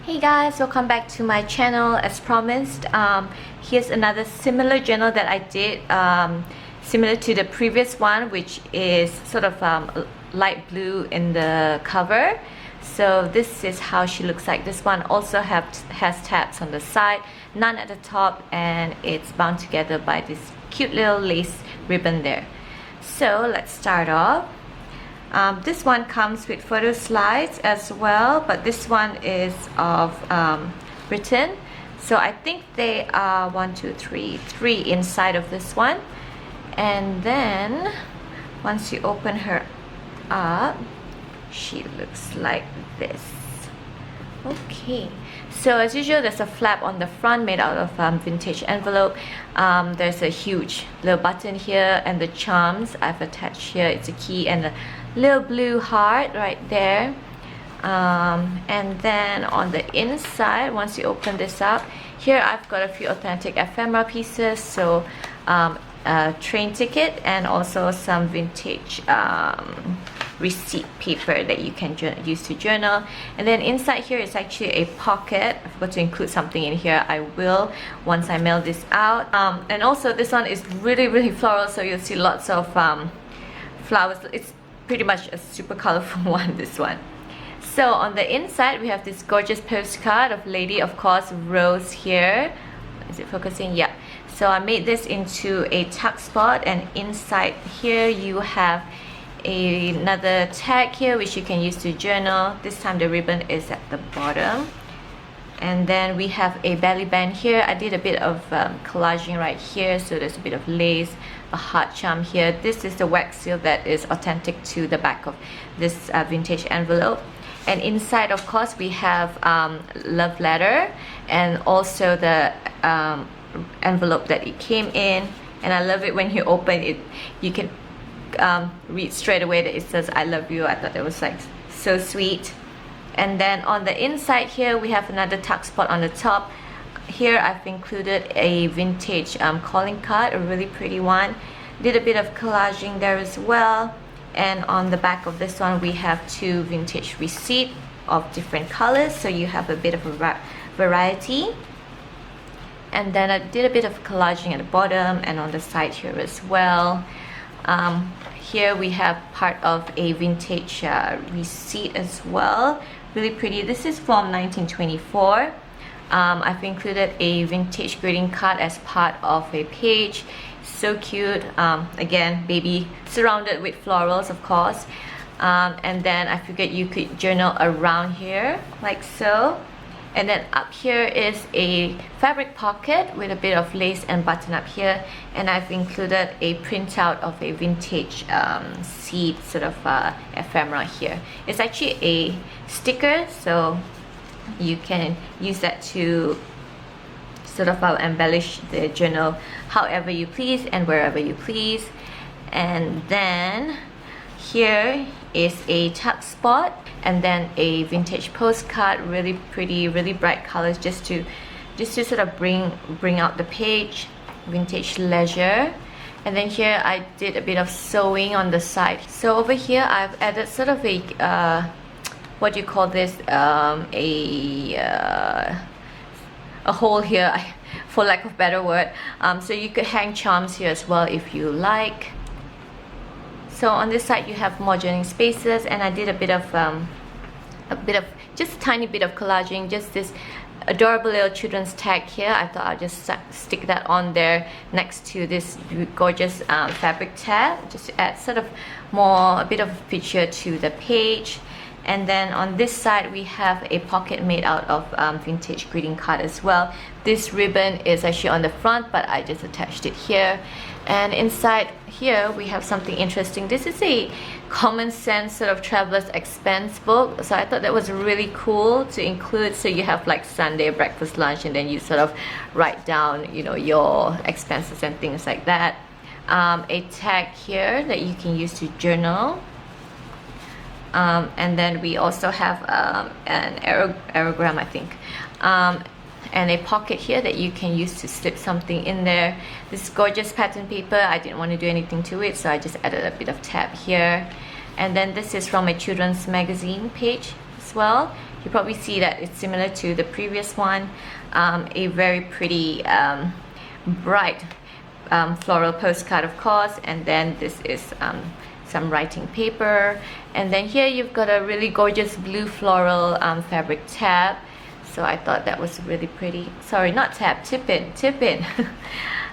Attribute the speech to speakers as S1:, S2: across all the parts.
S1: Hey guys, welcome back to my channel. As promised, here's another similar journal that I did, similar to the previous one, which is sort of light blue in the cover. So this is how she looks like. This one also has tabs on the side, none at the top, and it's bound together by this cute little lace ribbon there. So let's start off. This one comes with photo slides as well, but this one is of Britain. So I think they are three inside of this one. And then once you open her up, she looks like this. Okay, so as usual, there's a flap on the front made out of vintage envelope. There's a huge little button here, and the charms I've attached here. It's a key and a little blue heart right there. And then on the inside, once you open this up, here I've got a few authentic ephemera pieces. So a train ticket and also some vintage receipt paper that you can use to journal. And then inside here is actually a pocket. I forgot to include something in here. I will once I mail this out. And also this one is really floral, so you'll see lots of flowers. It's pretty much a super colorful one, this one. So on the inside we have this gorgeous postcard of Lady, of course, Rose here. Is it focusing? Yeah. So I made this into a tuck spot, and inside here you have another tag here which you can use to journal. This time the ribbon is at the bottom. And then we have a belly band here. I did a bit of collaging right here, so there's a bit of lace, a heart charm here. This is the wax seal that is authentic to the back of this vintage envelope. And inside, of course, we have love letter and also the envelope that it came in. And I love it when you open it, you can read straight away that it says I love you. I thought that was like so sweet. And then on the inside here we have another tuck spot on the top. Here I've included a vintage calling card, a really pretty one. Did a bit of collaging there as well. And on the back of this one we have two vintage receipts of different colors, so you have a bit of a variety. And then I did a bit of collaging at the bottom and on the side here as well. Here we have part of a vintage receipt as well. Really pretty. This is from 1924. I've included a vintage greeting card as part of a page. So cute. Again, baby surrounded with florals, of course. And then I figured you could journal around here like so. And then up here is a fabric pocket with a bit of lace and button up here. And I've included a printout of a vintage seed sort of ephemera here. It's actually a sticker, so you can use that to sort of embellish the journal however you please and wherever you please. And then here is a tuck spot, and then a vintage postcard, really pretty, really bright colors, just to sort of bring out the page. Vintage leisure. And then here I did a bit of sewing on the side. So over here I've added sort of a what do you call this, a hole here, for lack of a better word. So you could hang charms here as well if you like. So on this side you have more journaling spaces, and I did a bit of just a tiny bit of collaging, just this adorable little children's tag here. I thought I'd just stick that on there next to this gorgeous fabric tag, just to add sort of a bit of a picture to the page. And then on this side we have a pocket made out of vintage greeting card as well. This ribbon is actually on the front, but I just attached it here. And inside here we have something interesting. This is a common sense sort of traveler's expense book, so I thought that was really cool to include. So you have like Sunday breakfast, lunch, and then you sort of write down, you know, your expenses and things like that. A tag here that you can use to journal. And then we also have an aerogram, I think, and a pocket here that you can use to slip something in there. This gorgeous pattern paper, I didn't want to do anything to it, so I just added a bit of tab here. And then this is from a children's magazine page as well. you probably see that it's similar to the previous one. A very pretty bright floral postcard, of course, and then this is some writing paper, and then here you've got a really gorgeous blue floral fabric tab. So I thought that was really pretty. Sorry, not tab, tip-in.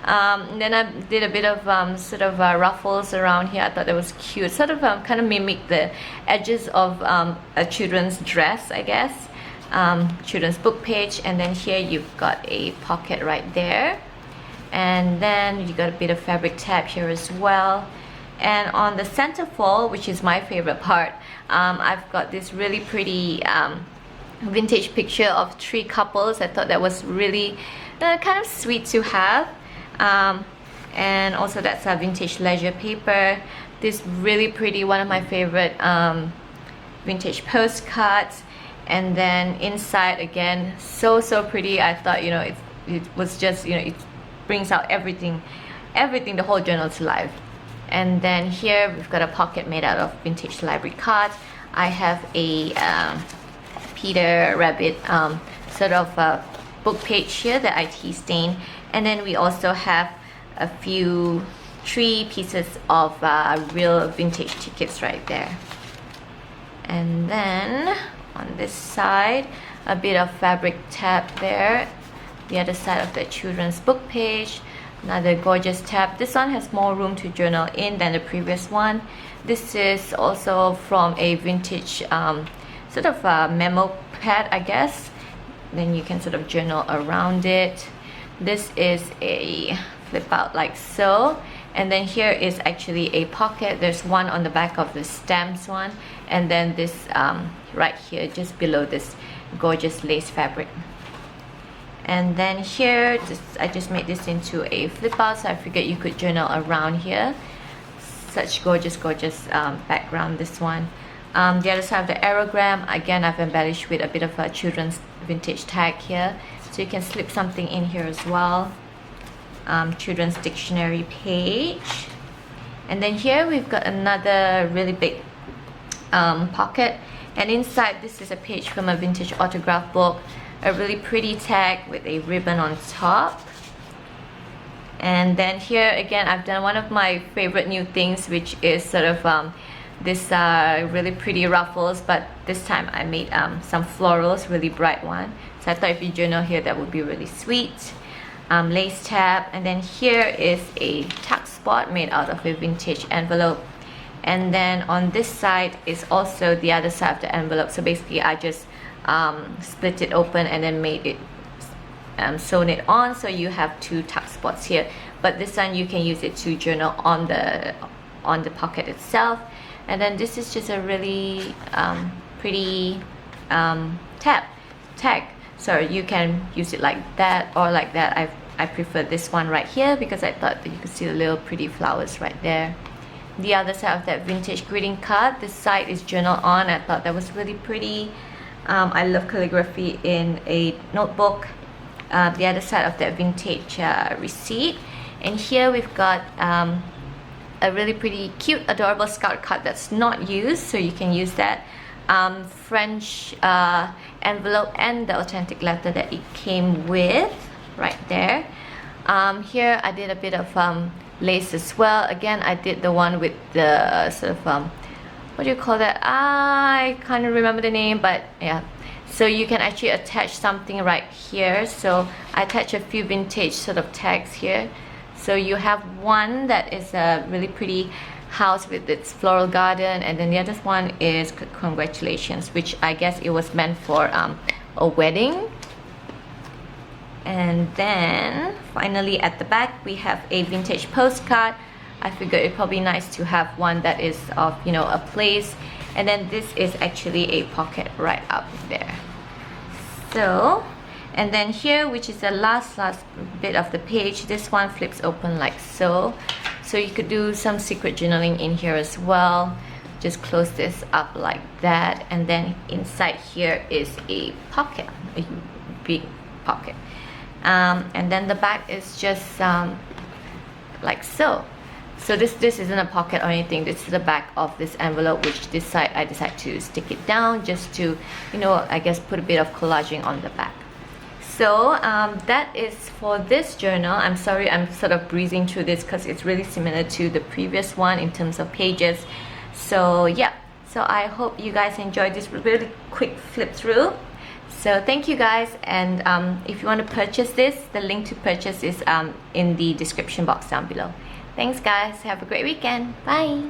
S1: Then I did a bit of sort of ruffles around here. I thought that was cute. Sort of kind of mimic the edges of a children's dress, I guess. Children's book page. And then here you've got a pocket right there. And then you got a bit of fabric tab here as well. And on the centerfold, which is my favorite part, I've got this really pretty vintage picture of 3 couples. I thought that was really kind of sweet to have. And also that's a vintage leisure paper. This really pretty, one of my favorite vintage postcards. And then inside again, so pretty. I thought, you know, it was just, you know, it brings out everything, the whole journal to life. And then here we've got a pocket made out of vintage library cards. I have a Peter Rabbit sort of book page here that I tea stained. And then we also have a few 3 pieces of real vintage tickets right there. And then on this side, a bit of fabric tab there. The other side of the children's book page, another gorgeous tab. This one has more room to journal in than the previous one. This is also from a vintage sort of memo pad, I guess. Then you can sort of journal around it. This is a flip out like so. And then here is actually a pocket. There's one on the back of the stamps one. And then this right here, just below this gorgeous lace fabric. And then here, I just made this into a flip out, so I figured you could journal around here. Such gorgeous background, this one. The other side of the aerogram, again, I've embellished with a bit of a children's vintage tag here. So you can slip something in here as well. Children's dictionary page. And then here we've got another really big pocket. And inside, this is a page from a vintage autograph book. A really pretty tag with a ribbon on top. And then here again, I've done one of my favorite new things, which is sort of this really pretty ruffles, but this time I made some florals, really bright one. So I thought if you journal here, that would be really sweet. Lace tab, and then here is a tuck spot made out of a vintage envelope. And then on this side is also the other side of the envelope. So basically I just split it open and then made it sewn it on, so you have 2 tuck spots here. But this one you can use it to journal on the pocket itself. And then this is just a really pretty tag, so you can use it like that or like that. I prefer this one right here because I thought that you could see the little pretty flowers right there. The other side of that vintage greeting card, this side is journal on. I thought that was really pretty. I love calligraphy in a notebook. The other side of that vintage receipt. And here we've got a really pretty cute adorable scout card that's not used, so you can use that. French envelope and the authentic letter that it came with right there. Here I did a bit of lace as well. Again, I did the one with the sort of what do you call that? I can't remember the name, but yeah. So you can actually attach something right here. So I attach a few vintage sort of tags here. So you have one that is a really pretty house with its floral garden, and then the other one is congratulations, which I guess it was meant for a wedding. And then finally at the back we have a vintage postcard. I figured it'd probably nice to have one that is of, you know, a place. And then this is actually a pocket right up there. So, and then here, which is the last bit of the page, this one flips open like so. So you could do some secret journaling in here as well. Just close this up like that, and then inside here is a pocket, a big pocket. And then the back is just like so. So this isn't a pocket or anything. This is the back of this envelope, which this side I decided to stick it down just to, you know, I guess put a bit of collaging on the back. So that is for this journal. I'm sorry I'm sort of breezing through this because it's really similar to the previous one in terms of pages. So yeah, so I hope you guys enjoyed this really quick flip through. So thank you guys, and if you want to purchase this, the link to purchase is in the description box down below. Thanks guys, have a great weekend. Bye.